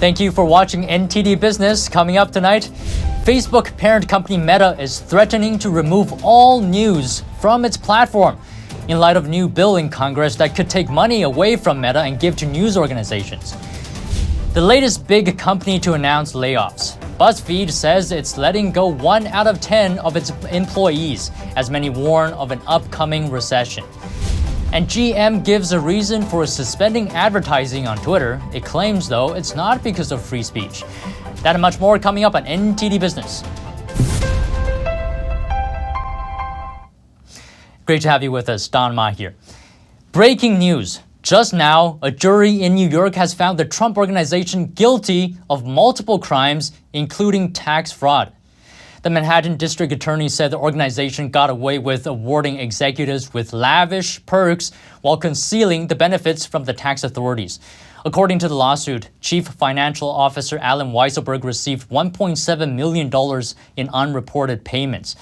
Thank you for watching NTD Business. Coming up tonight, Facebook parent company Meta is threatening to remove all news from its platform in light of new bill in Congress that could take money away from Meta and give to news organizations. The latest big company to announce layoffs. BuzzFeed says it's letting go 1 out of 10 of its employees, as many warn of an upcoming recession. And GM gives a reason for suspending advertising on Twitter. It claims, though, it's not because of free speech. That and much more coming up on NTD Business. Great to have you with us, Don Ma here. Breaking news. Just now, a jury in New York has found the Trump Organization guilty of multiple crimes, including tax fraud. The Manhattan District Attorney said the organization got away with awarding executives with lavish perks while concealing the benefits from the tax authorities. According to the lawsuit, Chief Financial Officer Alan Weisselberg received $1.7 million in unreported payments.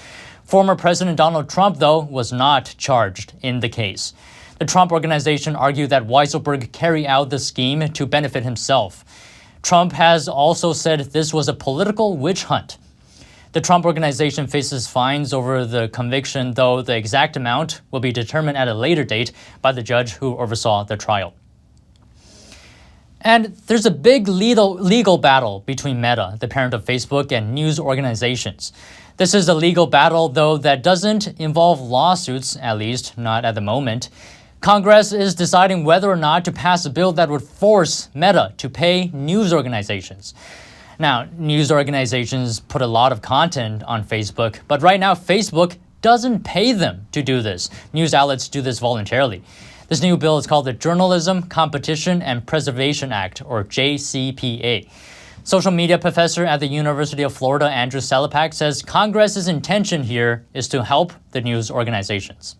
Former President Donald Trump, though, was not charged in the case. The Trump Organization argued that Weisselberg carried out the scheme to benefit himself. Trump has also said this was a political witch hunt. The Trump Organization faces fines over the conviction, though the exact amount will be determined at a later date by the judge who oversaw the trial. And there's a big legal battle between Meta, the parent of Facebook, and news organizations. This is a legal battle, though, that doesn't involve lawsuits, at least not at the moment. Congress is deciding whether or not to pass a bill that would force Meta to pay news organizations. Now, news organizations put a lot of content on Facebook, but right now Facebook doesn't pay them to do this. News outlets do this voluntarily. This new bill is called the Journalism, Competition, and Preservation Act, or JCPA. Social media professor at the University of Florida, Andrew Selepak, says Congress's intention here is to help the news organizations.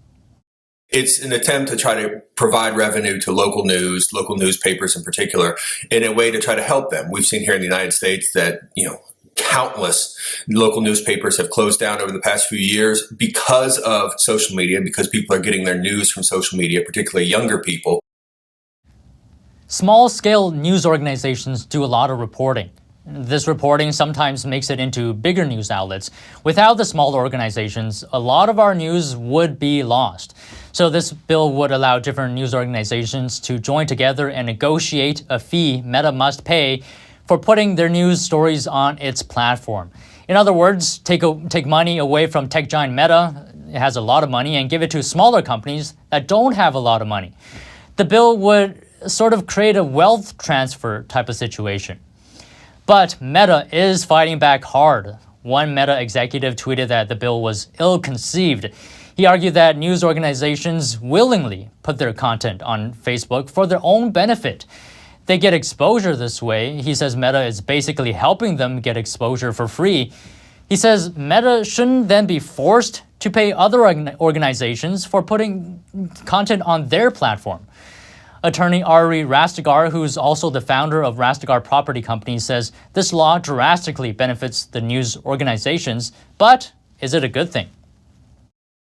It's an attempt to try to provide revenue to local news, local newspapers in particular, in a way to try to help them. We've seen here in the United States that, countless local newspapers have closed down over the past few years because of social media, because people are getting their news from social media, particularly younger people. Small-scale news organizations do a lot of reporting. This reporting sometimes makes it into bigger news outlets. Without the smaller organizations, a lot of our news would be lost. So this bill would allow different news organizations to join together and negotiate a fee Meta must pay for putting their news stories on its platform. In other words, take money away from tech giant Meta, it has a lot of money, and give it to smaller companies that don't have a lot of money. The bill would sort of create a wealth transfer type of situation. But Meta is fighting back hard. One Meta executive tweeted that the bill was ill-conceived. He argued that news organizations willingly put their content on Facebook for their own benefit. They get exposure this way. He says Meta is basically helping them get exposure for free. He says Meta shouldn't then be forced to pay other organizations for putting content on their platform. Attorney Ari Rastegar, who's also the founder of Rastegar Property Company, says this law drastically benefits the news organizations, but is it a good thing?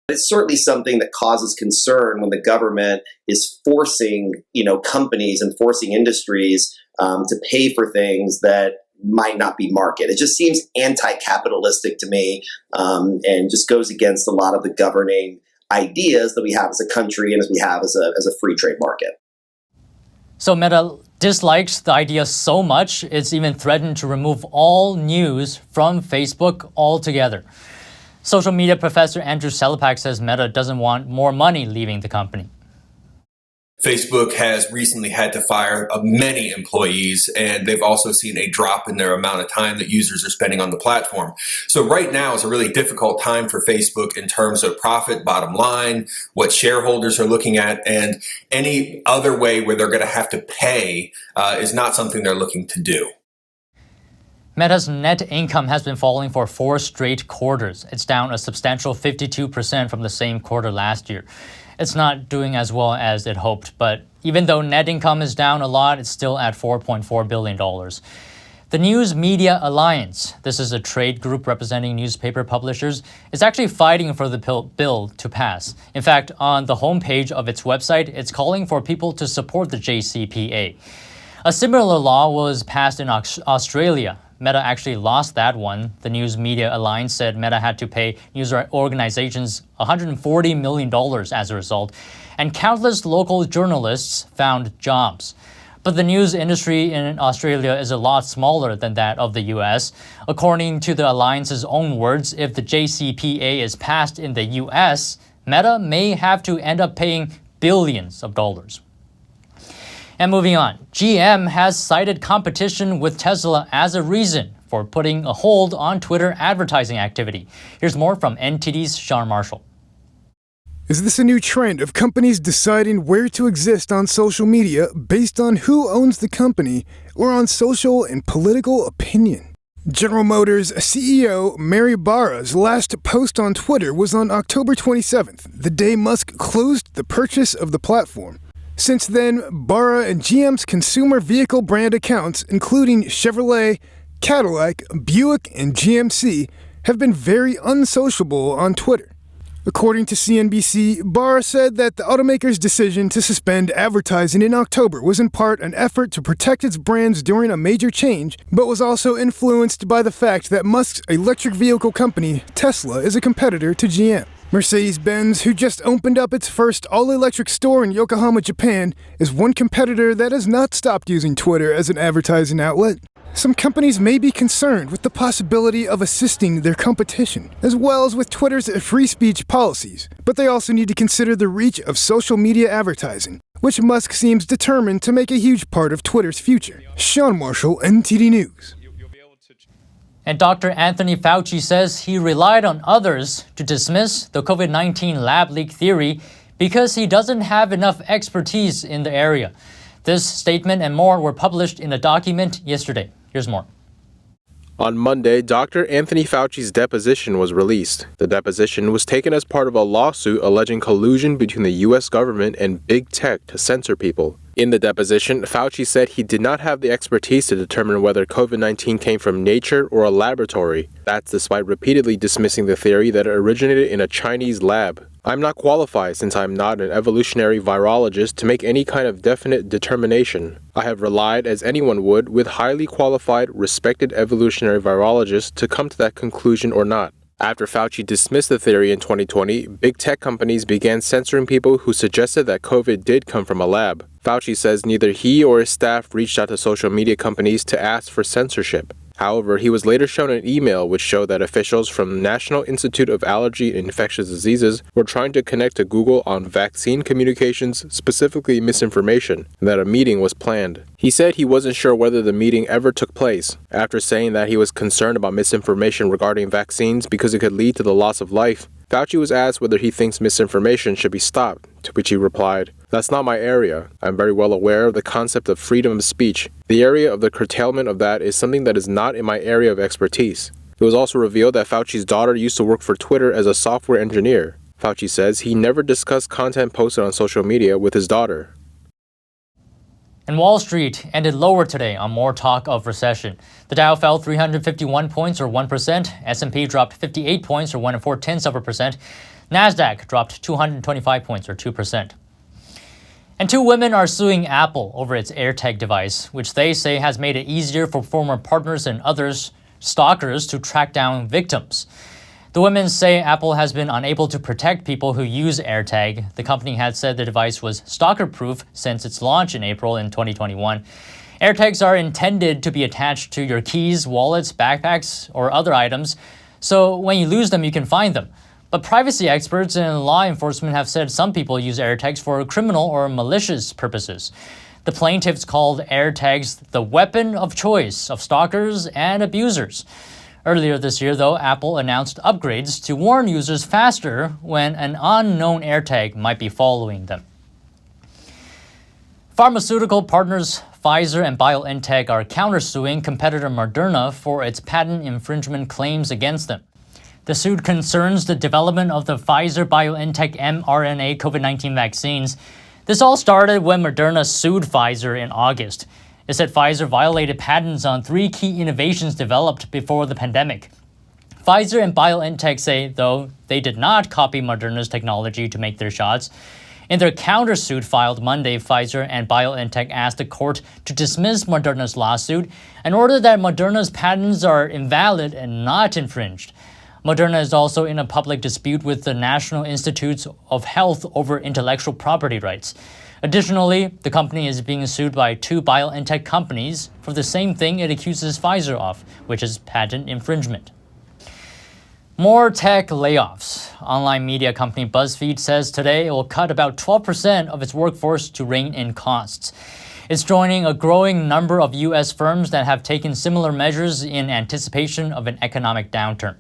It's certainly something that causes concern when the government is forcing, companies and forcing industries to pay for things that might not be market. It just seems anti-capitalistic to me, and just goes against a lot of the governing ideas that we have as a country and as we have as a free trade market. So Meta dislikes the idea so much, it's even threatened to remove all news from Facebook altogether. Social media professor Andrew Selepak says Meta doesn't want more money leaving the company. Facebook has recently had to fire many employees, and they've also seen a drop in their amount of time that users are spending on the platform. So right now is a really difficult time for Facebook in terms of profit, bottom line, what shareholders are looking at, and any other way where they're going to have to pay is not something they're looking to do. Meta's net income has been falling for 4 straight quarters. It's down a substantial 52% from the same quarter last year. It's not doing as well as it hoped, but even though net income is down a lot, it's still at $4.4 billion. The News Media Alliance, this is a trade group representing newspaper publishers, is actually fighting for the bill to pass. In fact, on the homepage of its website, it's calling for people to support the JCPA. A similar law was passed in Australia. Meta actually lost that one. The News Media Alliance said Meta had to pay news organizations $140 million as a result, and countless local journalists found jobs. But the news industry in Australia is a lot smaller than that of the US. According to the alliance's own words, if the JCPA is passed in the US, Meta may have to end up paying billions of dollars. And moving on, GM has cited competition with Tesla as a reason for putting a hold on Twitter advertising activity. Here's more from NTD's Sean Marshall. Is this a new trend of companies deciding where to exist on social media based on who owns the company or on social and political opinion? General Motors CEO Mary Barra's last post on Twitter was on October 27th, the day Musk closed the purchase of the platform. Since then, Barra and GM's consumer vehicle brand accounts, including Chevrolet, Cadillac, Buick, and GMC, have been very unsociable on Twitter. According to CNBC, Barra said that the automaker's decision to suspend advertising in October was in part an effort to protect its brands during a major change, but was also influenced by the fact that Musk's electric vehicle company, Tesla, is a competitor to GM. Mercedes-Benz, who just opened up its first all-electric store in Yokohama, Japan, is one competitor that has not stopped using Twitter as an advertising outlet. Some companies may be concerned with the possibility of assisting their competition, as well as with Twitter's free speech policies, but they also need to consider the reach of social media advertising, which Musk seems determined to make a huge part of Twitter's future. Sean Marshall, NTD News. And Dr. Anthony Fauci says he relied on others to dismiss the COVID-19 lab leak theory because he doesn't have enough expertise in the area. This statement and more were published in a document yesterday. Here's more. On Monday, Dr. Anthony Fauci's deposition was released. The deposition was taken as part of a lawsuit alleging collusion between the U.S. government and big tech to censor people. In the deposition, Fauci said he did not have the expertise to determine whether COVID-19 came from nature or a laboratory. That's despite repeatedly dismissing the theory that it originated in a Chinese lab. I'm not qualified since I'm not an evolutionary virologist to make any kind of definite determination. I have relied, as anyone would, with highly qualified, respected evolutionary virologists to come to that conclusion or not. After Fauci dismissed the theory in 2020, big tech companies began censoring people who suggested that COVID did come from a lab. Fauci says neither he or his staff reached out to social media companies to ask for censorship. However, he was later shown an email which showed that officials from the National Institute of Allergy and Infectious Diseases were trying to connect to Google on vaccine communications, specifically misinformation, and that a meeting was planned. He said he wasn't sure whether the meeting ever took place, after saying that he was concerned about misinformation regarding vaccines because it could lead to the loss of life. Fauci was asked whether he thinks misinformation should be stopped, to which he replied, "That's not my area. I'm very well aware of the concept of freedom of speech. The area of the curtailment of that is something that is not in my area of expertise." It was also revealed that Fauci's daughter used to work for Twitter as a software engineer. Fauci says he never discussed content posted on social media with his daughter. And Wall Street ended lower today on more talk of recession. The Dow fell 351 points or 1%, S&P dropped 58 points or 1.4%, NASDAQ dropped 225 points or 2%. And two women are suing Apple over its AirTag device, which they say has made it easier for former partners and others stalkers to track down victims. The women say Apple has been unable to protect people who use AirTag. The company had said the device was stalker-proof since its launch in April in 2021. AirTags are intended to be attached to your keys, wallets, backpacks, or other items, so when you lose them, you can find them. But privacy experts and law enforcement have said some people use AirTags for criminal or malicious purposes. The plaintiffs called AirTags the weapon of choice of stalkers and abusers. Earlier this year, though, Apple announced upgrades to warn users faster when an unknown AirTag might be following them. Pharmaceutical partners Pfizer and BioNTech are countersuing competitor Moderna for its patent infringement claims against them. The suit concerns the development of the Pfizer-BioNTech mRNA COVID-19 vaccines. This all started when Moderna sued Pfizer in August. It said Pfizer violated patents on 3 key innovations developed before the pandemic. Pfizer and BioNTech say, though, they did not copy Moderna's technology to make their shots. In their countersuit filed Monday, Pfizer and BioNTech asked the court to dismiss Moderna's lawsuit and order that Moderna's patents are invalid and not infringed. Moderna is also in a public dispute with the National Institutes of Health over intellectual property rights. Additionally, the company is being sued by 2 BioNTech companies for the same thing it accuses Pfizer of, which is patent infringement. More tech layoffs. Online media company BuzzFeed says today it will cut about 12% of its workforce to rein in costs. It's joining a growing number of U.S. firms that have taken similar measures in anticipation of an economic downturn.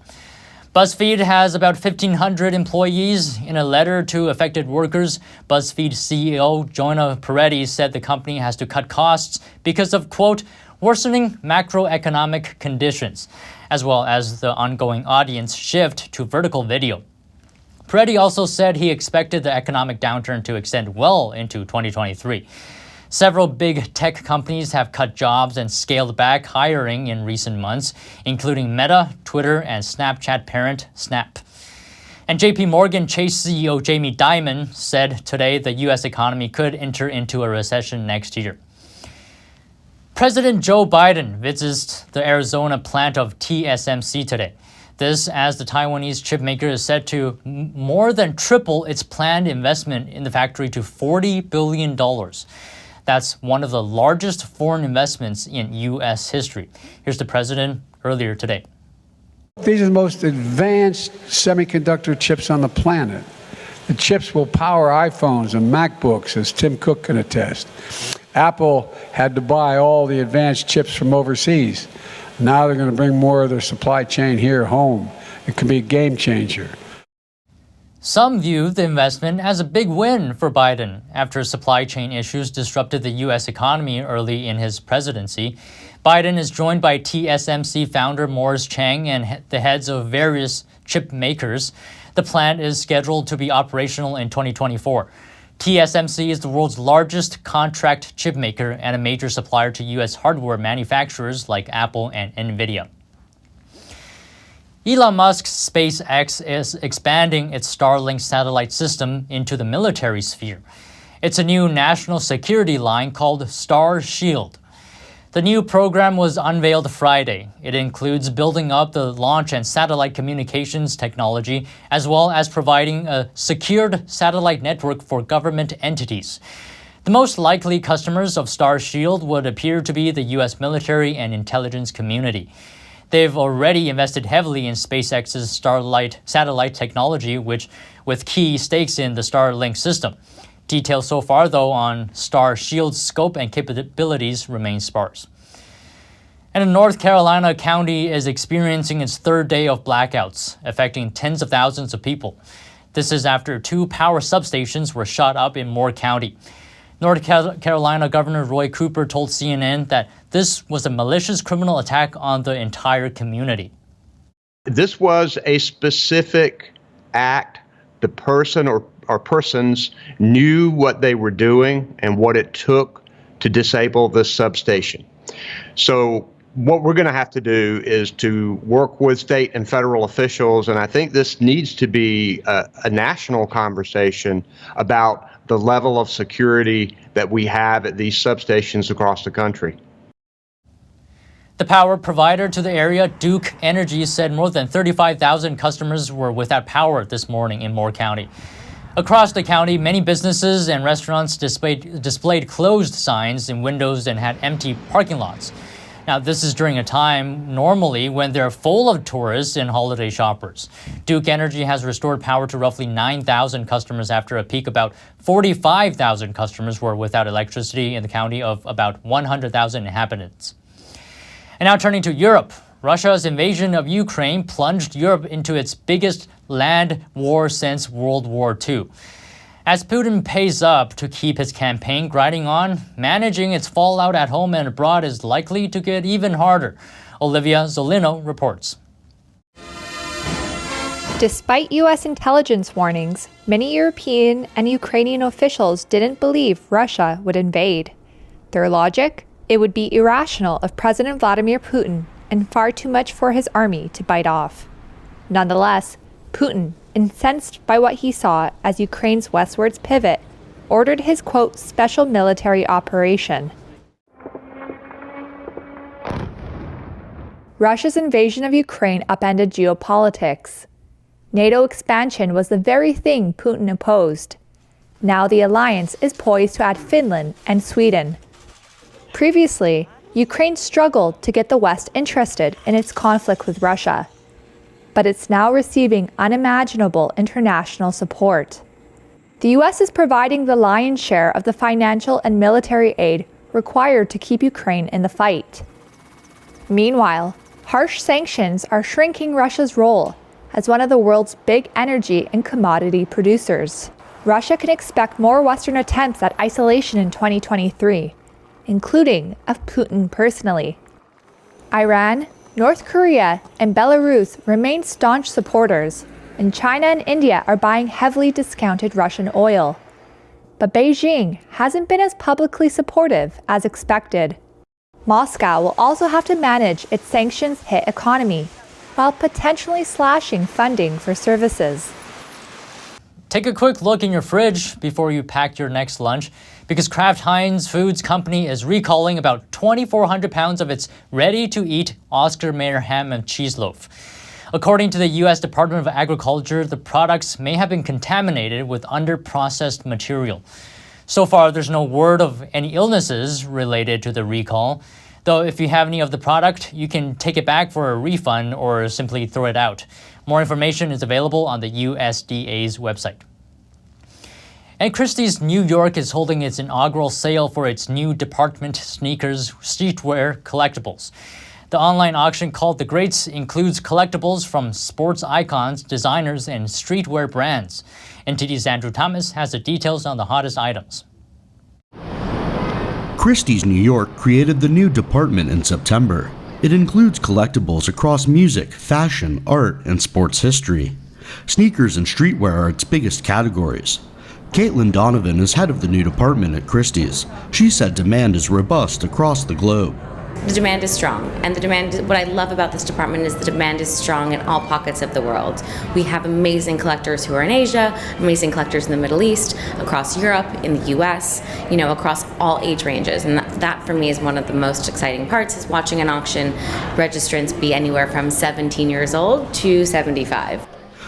BuzzFeed has about 1,500 employees. In a letter to affected workers, BuzzFeed CEO Jonah Peretti said the company has to cut costs because of, quote, worsening macroeconomic conditions, as well as the ongoing audience shift to vertical video. Peretti also said he expected the economic downturn to extend well into 2023. Several big tech companies have cut jobs and scaled back hiring in recent months, including Meta, Twitter, and Snapchat parent Snap. And JP Morgan Chase CEO Jamie Dimon said today the U.S. economy could enter into a recession next year. President Joe Biden visits the Arizona plant of TSMC today. This as the Taiwanese chipmaker is set to more than triple its planned investment in the factory to $40 billion. That's one of the largest foreign investments in U.S. history. Here's the president earlier today. These are the most advanced semiconductor chips on the planet. The chips will power iPhones and MacBooks, as Tim Cook can attest. Apple had to buy all the advanced chips from overseas. Now they're going to bring more of their supply chain here home. It can be a game changer. Some view the investment as a big win for Biden after supply chain issues disrupted the U.S. economy early in his presidency. Biden is joined by TSMC founder Morris Chang and the heads of various chip makers. The plant is scheduled to be operational in 2024. TSMC is the world's largest contract chip maker and a major supplier to U.S. hardware manufacturers like Apple and NVIDIA. Elon Musk's SpaceX is expanding its Starlink satellite system into the military sphere. It's a new national security line called Starshield. The new program was unveiled Friday. It includes building up the launch and satellite communications technology, as well as providing a secured satellite network for government entities. The most likely customers of Starshield would appear to be the U.S. military and intelligence community. They've already invested heavily in SpaceX's satellite technology, with key stakes in the Starlink system. Details so far, though, on Starshield's scope and capabilities remain sparse. And a North Carolina county is experiencing its third day of blackouts, affecting tens of thousands of people. This is after 2 power substations were shot up in Moore County. North Carolina Governor Roy Cooper told CNN that this was a malicious criminal attack on the entire community. This was a specific act. The person or persons knew what they were doing and what it took to disable this substation. So what we're going to have to do is to work with state and federal officials, and I think this needs to be a national conversation about the level of security that we have at these substations across the country. The power provider to the area, Duke Energy, said more than 35,000 customers were without power this morning in Moore County. Across the county, many businesses and restaurants displayed closed signs in windows and had empty parking lots. Now, this is during a time normally when they're full of tourists and holiday shoppers. Duke Energy has restored power to roughly 9,000 customers after a peak about 45,000 customers were without electricity in the county of about 100,000 inhabitants. And now turning to Europe. Russia's invasion of Ukraine plunged Europe into its biggest land war since World War II. As Putin pays up to keep his campaign grinding on, managing its fallout at home and abroad is likely to get even harder. Olivia Zolino reports. Despite U.S. intelligence warnings, many European and Ukrainian officials didn't believe Russia would invade. Their logic? It would be irrational of President Vladimir Putin and far too much for his army to bite off. Nonetheless, Putin, incensed by what he saw as Ukraine's westwards pivot, ordered his, quote, special military operation. Russia's invasion of Ukraine upended geopolitics. NATO expansion was the very thing Putin opposed. Now the alliance is poised to add Finland and Sweden. Previously, Ukraine struggled to get the West interested in its conflict with Russia, but it's now receiving unimaginable international support. The U.S. is providing the lion's share of the financial and military aid required to keep Ukraine in the fight. Meanwhile, harsh sanctions are shrinking Russia's role as one of the world's big energy and commodity producers. Russia can expect more Western attempts at isolation in 2023, including of Putin personally. Iran, North Korea, and Belarus remain staunch supporters, and China and India are buying heavily discounted Russian oil. But Beijing hasn't been as publicly supportive as expected. Moscow will also have to manage its sanctions-hit economy, while potentially slashing funding for services. Take a quick look in your fridge before you pack your next lunch, because Kraft Heinz Foods Company is recalling about 2,400 pounds of its ready-to-eat Oscar Mayer ham and cheese loaf. According to the U.S. Department of Agriculture, the products may have been contaminated with under-processed material. So far, there's no word of any illnesses related to the recall, though if you have any of the product, you can take it back for a refund or simply throw it out. More information is available on the USDA's website. And Christie's New York is holding its inaugural sale for its new department sneakers streetwear collectibles. The online auction called The Greats includes collectibles from sports icons, designers, and streetwear brands. NTD's Andrew Thomas has the details on the hottest items. Christie's New York created the new department in September. It includes collectibles across music, fashion, art, and sports history. Sneakers and streetwear are its biggest categories. Caitlin Donovan is head of the new department at Christie's. She said demand is robust across the globe. The demand is strong, and what I love about this department is the demand is strong in all pockets of the world. We have amazing collectors who are in Asia, amazing collectors in the Middle East, across Europe, in the US, across all age ranges. And that for me is one of the most exciting parts, is watching an auction registrants be anywhere from 17 years old to 75.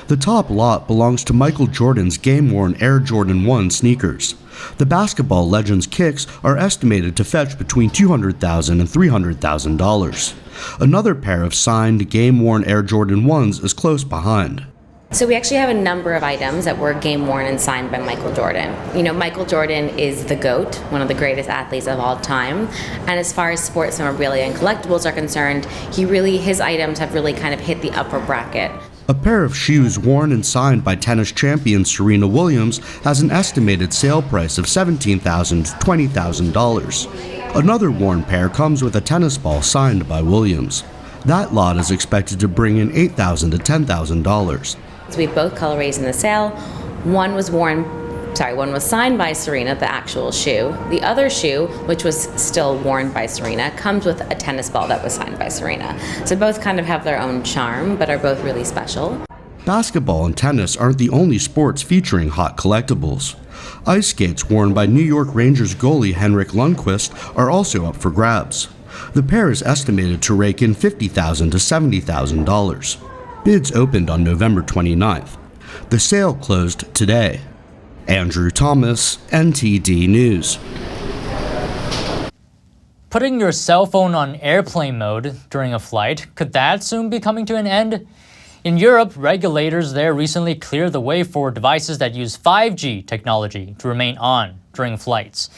The top lot belongs to Michael Jordan's game-worn Air Jordan 1 sneakers. The basketball legend's kicks are estimated to fetch between $200,000 and $300,000. Another pair of signed, game-worn Air Jordan 1s is close behind. So we actually have a number of items that were game-worn and signed by Michael Jordan. Michael Jordan is the GOAT, one of the greatest athletes of all time. And as far as sports memorabilia and collectibles are concerned, his items have really kind of hit the upper bracket. A pair of shoes worn and signed by tennis champion Serena Williams has an estimated sale price of $17,000 to $20,000. Another worn pair comes with a tennis ball signed by Williams. That lot is expected to bring in $8,000 to $10,000. So we have both colorways in the sale. One was signed by Serena, the actual shoe. The other shoe, which was still worn by Serena, comes with a tennis ball that was signed by Serena. So both kind of have their own charm, but are both really special. Basketball and tennis aren't the only sports featuring hot collectibles. Ice skates worn by New York Rangers goalie Henrik Lundqvist are also up for grabs. The pair is estimated to rake in $50,000 to $70,000. Bids opened on November 29th. The sale closed today. Andrew Thomas, NTD News. Putting your cell phone on airplane mode during a flight, could that soon be coming to an end? In Europe, regulators there recently cleared the way for devices that use 5G technology to remain on during flights.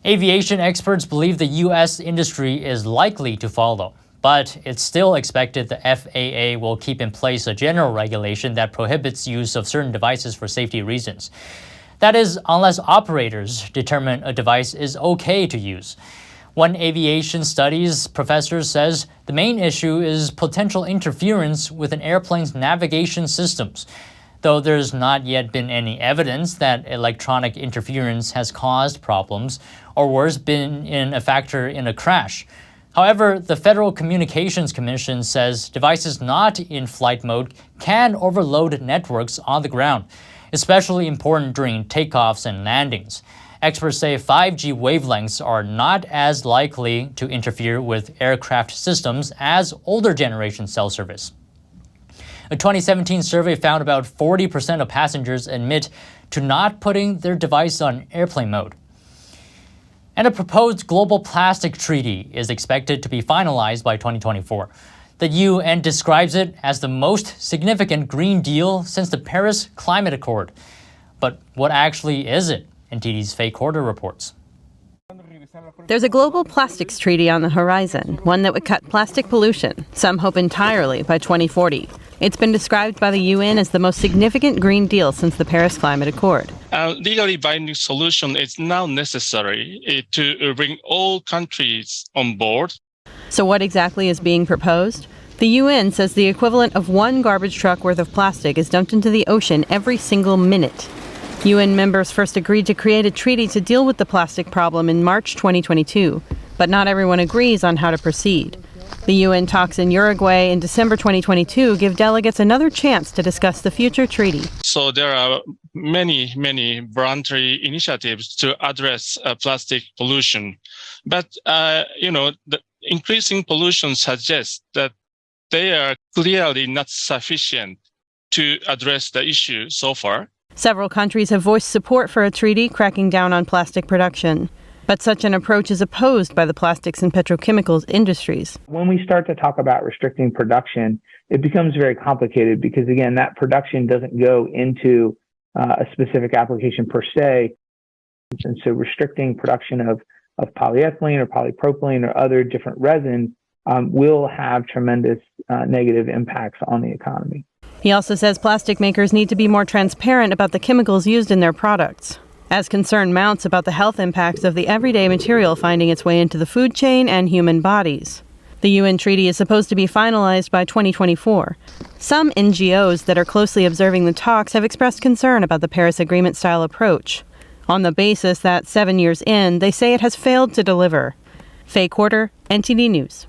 Aviation experts believe the U.S. industry is likely to follow, but it's still expected the FAA will keep in place a general regulation that prohibits use of certain devices for safety reasons. That is, unless operators determine a device is okay to use. One aviation studies professor says the main issue is potential interference with an airplane's navigation systems, though there's not yet been any evidence that electronic interference has caused problems or worse, been a factor in a crash. However, the Federal Communications Commission says devices not in flight mode can overload networks on the ground, especially important during takeoffs and landings. Experts say 5G wavelengths are not as likely to interfere with aircraft systems as older generation cell service. A 2017 survey found about 40% of passengers admit to not putting their device on airplane mode. And a proposed global plastic treaty is expected to be finalized by 2024. The UN describes it as the most significant Green Deal since the Paris Climate Accord. But what actually is it? NTD's Faye Corder reports. There's a global plastics treaty on the horizon, one that would cut plastic pollution, some hope entirely, by 2040. It's been described by the UN as the most significant Green Deal since the Paris Climate Accord. A legally binding solution is now necessary to bring all countries on board. So what exactly is being proposed? The UN says the equivalent of one garbage truck worth of plastic is dumped into the ocean every single minute. UN members first agreed to create a treaty to deal with the plastic problem in March 2022, but not everyone agrees on how to proceed. The UN talks in Uruguay in December 2022 give delegates another chance to discuss the future treaty. So there are many voluntary initiatives to address plastic pollution. But, the increasing pollution suggests that they are clearly not sufficient to address the issue so far. Several countries have voiced support for a treaty cracking down on plastic production. But such an approach is opposed by the plastics and petrochemicals industries. When we start to talk about restricting production, it becomes very complicated because, again, that production doesn't go into a specific application per se. And so restricting production of polyethylene or polypropylene or other different resins will have tremendous negative impacts on the economy. He also says plastic makers need to be more transparent about the chemicals used in their products, as concern mounts about the health impacts of the everyday material finding its way into the food chain and human bodies. The UN treaty is supposed to be finalized by 2024. Some NGOs that are closely observing the talks have expressed concern about the Paris Agreement-style approach, on the basis that 7 years in, they say it has failed to deliver. Faye Corder, NTD News.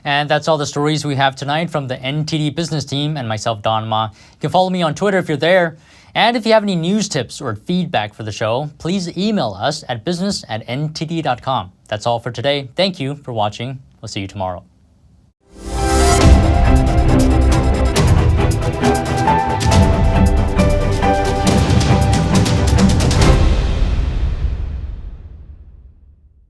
And that's all the stories we have tonight from the NTD Business team and myself, Don Ma. You can follow me on Twitter if you're there. And if you have any news tips or feedback for the show, please email us at business@ntd.com. That's all for today. Thank you for watching. We'll see you tomorrow.